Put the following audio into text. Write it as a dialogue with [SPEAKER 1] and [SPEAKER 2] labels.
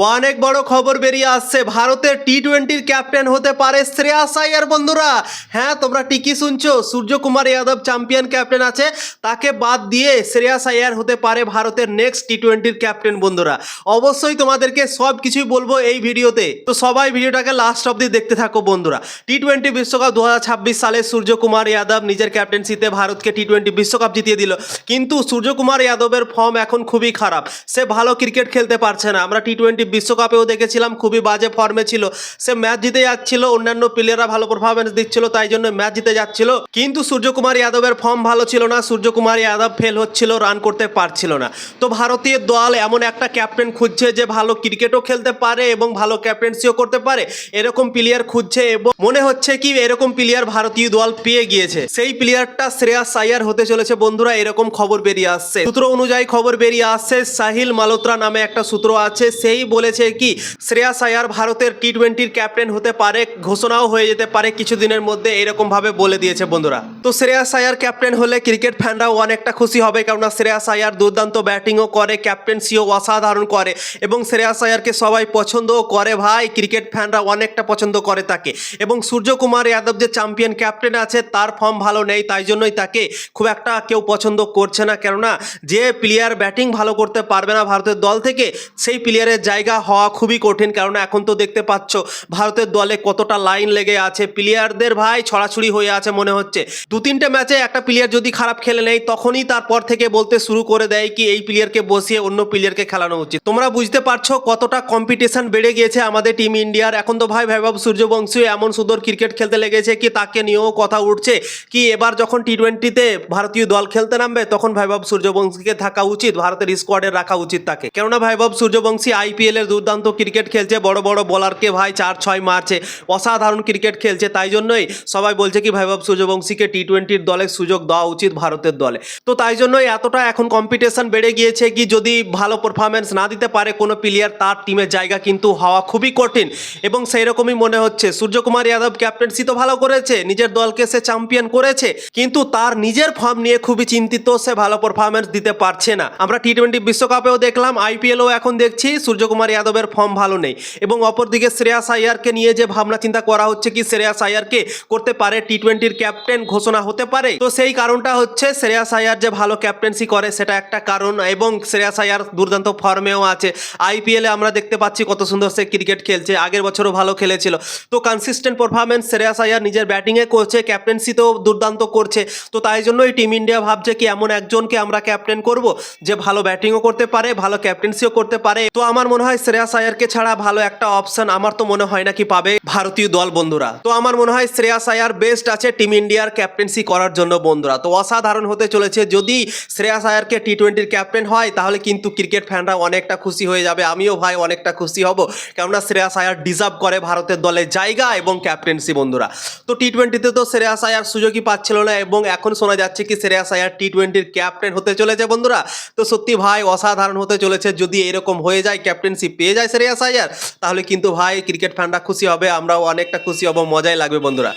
[SPEAKER 1] অনেক বড় খবর বেরিয়ে আসছে, ভারতের টি-20-র ক্যাপ্টেন হতে পারে শ্রেয়াস আইয়ার। বন্ধুরা, হ্যাঁ, তোমরা ঠিকই শুনছো, সূর্যকুমার যাদব চ্যাম্পিয়ন ক্যাপ্টেন আছে, তাকে বাদ দিয়ে শ্রেয়াস আইয়ার হতে পারে ভারতের নেক্সট টি-20-র ক্যাপ্টেন। বন্ধুরা, অবশ্যই তোমাদেরকে সব কিছুই বলবো এই ভিডিওতে, তো সবাই ভিডিওটাকে লাস্ট অবধি দেখতে থাকো। বন্ধুরা, টি-20 বিশ্বকাপ 2026 সালে সূর্যকুমার যাদব নিজের ক্যাপ্টেন্সিতে ভারতকে টি-20 বিশ্বকাপ জিতিয়ে দিল, কিন্তু সূর্যকুমার যাদবের ফর্ম এখন খুবই খারাপ, সে ভালো ক্রিকেট খেলতে পারছে না। আমরা টি-20 বিশ্বকাপেও দেখেছিলাম খুবই বাজে ফর্মে ছিল, সে ম্যাচ জিতে যাচ্ছিল, অন্যান্য প্লেয়াররা ভালো পারফরমেন্স দিচ্ছিল, তাই জন্য ম্যাচ জিতে যাচ্ছিল, কিন্তু সূর্যকুমার যাদবের ফর্ম ভালো ছিল না, সূর্যকুমার যাদব ফেল হচ্ছিল, রান করতে পারছিল না। তো ভারতীয় দল এমন একটা ক্যাপ্টেন খুঁজছে যে ভালো ক্রিকেটও খেলতে পারে এবং ভালো ক্যাপ্টেন্সিও করতে পারে, এরকম প্লেয়ার খুঁজছে, এবং মনে হচ্ছে কি এরকম প্লেয়ার ভারতীয় দল পেয়ে গিয়েছে। সেই প্লেয়ারটা শ্রেয়াস আইয়ার হতে চলেছে। বন্ধুরা, এরকম খবর বেরিয়ে আসছে, সূত্র অনুযায়ী খবর বেরিয়ে আসছে, সাহিল মালহোত্রা নামে একটা সূত্র আছে, সেই বলেছে কি শ্রেয়াস আইয়ার ভারতের টি-20-র ক্যাপ্টেন হতে পারে, ঘোষণাও হয়ে যেতে পারে কিছুদিনের মধ্যে, এরকম ভাবে বলে দিয়েছে। বন্ধুরা, তো শ্রেয়াস আইয়ার ক্যাপ্টেন হলে ক্রিকেট ফ্যানরাও অনেকটা খুশি হবে, কারণ শ্রেয়াস আইয়ার দুর্দান্ত ব্যাটিংও করে, ক্যাপ্টেন্সিও অসাধারণ করে, এবং শ্রেয়াস আইয়ারকে সবাই পছন্দও করে। ভাই, ক্রিকেট ফ্যানরা অনেকটা পছন্দ করে তাকে, এবং সূর্যকুমার যাদব যে চ্যাম্পিয়ন ক্যাপ্টেন আছে তার ফর্ম ভালো নেই, তাই জন্যই তাকে খুব একটা কেউ পছন্দ করছে না, কেননা যে প্লেয়ার ব্যাটিং ভালো করতে পারবে না ভারতের দল থেকে, সেই প্লেয়ারের জায়গা হওয়া খুবই কঠিন। কারণ এখন তো দেখতে পাচ্ছ ভারতের দলে কতটা লাইন লেগে আছে, প্লেয়ারদের ভাই ছড়াছড়ি হয়ে আছে। মনে হচ্ছে দু তিনটে ম্যাচে একটা প্লেয়ার যদি খারাপ খেলে নেয়, তখনই তারপর থেকে বলতে শুরু করে দেয় কি এই প্লেয়ারকে বসিয়ে অন্য প্লেয়ারকে খেলানো উচিত। তোমরা বুঝতে পারছো কতটা কম্পিটিশন বেড়ে গিয়েছে আমাদের টিম ইন্ডিয়ার। এখন তো ভাই বৈভব সূর্যবংশী এমন সুন্দর ক্রিকেট খেলতে লেগেছে কি তাকে নিয়েও কথা উঠছে কি এবার যখন টি-20-তে ভারতীয় দল খেলতে নামবে তখন বৈভব সূর্যবংশীকে থাকা উচিত, ভারতের স্কোয়াডে রাখা উচিত তাকে, কেননা বৈভব সূর্যবংশী আইপিএল এর দুর্দান্ত ক্রিকেট খেলছে, বড় বড় বলারকে ভাই 4-6 মারছে, অসাধারণ ক্রিকেট খেলছে, তাই জন্যই সবাই বলছে কি বৈভব সূর্যবংশীকে টি-20-র দলে সুযোগ দেওয়া উচিত ভারতের দলে। তো তাই জন্যই এতটা এখন কম্পিটিশন বেড়ে গিয়েছে কি যদি ভালো পারফরমেন্স না দিতে পারে কোনো প্লেয়ার, তার টিমের জায়গা কিন্তু হওয়া খুবই কঠিন, এবং সেই রকমই মনে হচ্ছে। সূর্যকুমার যাদব ক্যাপ্টেন্সি তো ভালো করেছে, নিজের দলকে সে চ্যাম্পিয়ন করেছে, কিন্তু তার নিজের ফর্ম নিয়ে খুবই চিন্তিত, সে ভালো পারফরমেন্স দিতে পারছে না। আমরা টি-20 বিশ্বকাপেও দেখলাম, আইপিএলও এখন দেখছি সূর্যকুমার যাদবের ফর্ম ভালো নেই, এবং অপরদিকে শ্রেয়াস আইয়ারকে নিয়ে যে ভাবনা চিন্তা করা হচ্ছে কি শ্রেয়াস আইয়ারকে করতে পারে টি-20-র ক্যাপ্টেন ঘোষণা হতে পারে। তো সেই কারণটা হচ্ছে শ্রেয়াস আইয়ার যে ভালো ক্যাপ্টেন্সি করে সেটা একটা কারণ, এবং শ্রেয়াস আইয়ার দুর্দান্ত ফর্মেও আছে, আইপিএলে আমরা দেখতে পাচ্ছি কত সুন্দর সে ক্রিকেট খেলছে, আগের বছরও ভালো খেলেছিল। তো কনসিস্টেন্ট পারফরমেন্স শ্রেয়াস আইয়ার নিজের ব্যাটিংয়ে করছে, ক্যাপ্টেন্সিতেও দুর্দান্ত করছে, তো তাই জন্যই টিম ইন্ডিয়া ভাবছে কি এমন একজনকে আমরা ক্যাপ্টেন করব যে ভালো ব্যাটিংও করতে পারে, ভালো ক্যাপ্টেন্সিও করতে পারে। তো আমার মনে হয় শ্রেয়াস আইয়ারকে ছাড়া ভালো একটা অপশন আমার তো মনে হয় না কি পাবে ভারতীয় দল। বন্ধুরা, তো আমার মনে হয় শ্রেয়াস আইয়ার বেস্ট আছে টিম ইন্ডিয়ার ক্যাপ্টেন্সি করার জন্য। বন্ধুরা, তো অসাধারণ হতে চলেছে যদি শ্রেয়াস আইয়ারকে টি-20-র ক্যাপ্টেন হয়, তাহলে কিন্তু ক্রিকেট ফ্যানরা অনেকটা খুশি হয়ে যাবে, আমিও ভাই অনেকটা খুশি হব, কেননা শ্রেয়াস আইয়ার ডিজার্ভ করে ভারতের দলে জায়গা এবং ক্যাপ্টেন্সি। বন্ধুরা, তো টি-20-তে তো শ্রেয়াস আইয়ার সুযোগই পাচ্ছিল না, এবং এখন শোনা যাচ্ছে কি শ্রেয়াস আইয়ার টি-20-র ক্যাপ্টেন হতে চলেছে। বন্ধুরা, তো সত্যি ভাই অসাধারণ হতে চলেছে, যদি এরকম হয়ে যায়, ক্যাপ্টেন্সি পেয়ে যায় শ্রেয়াস আইয়ার, তাহলে কিন্তু ভাই ক্রিকেট ফ্যানরা খুশি হবে, আমরাও অনেকটা খুশি হব, মজাই লাগবে। বন্ধুরা।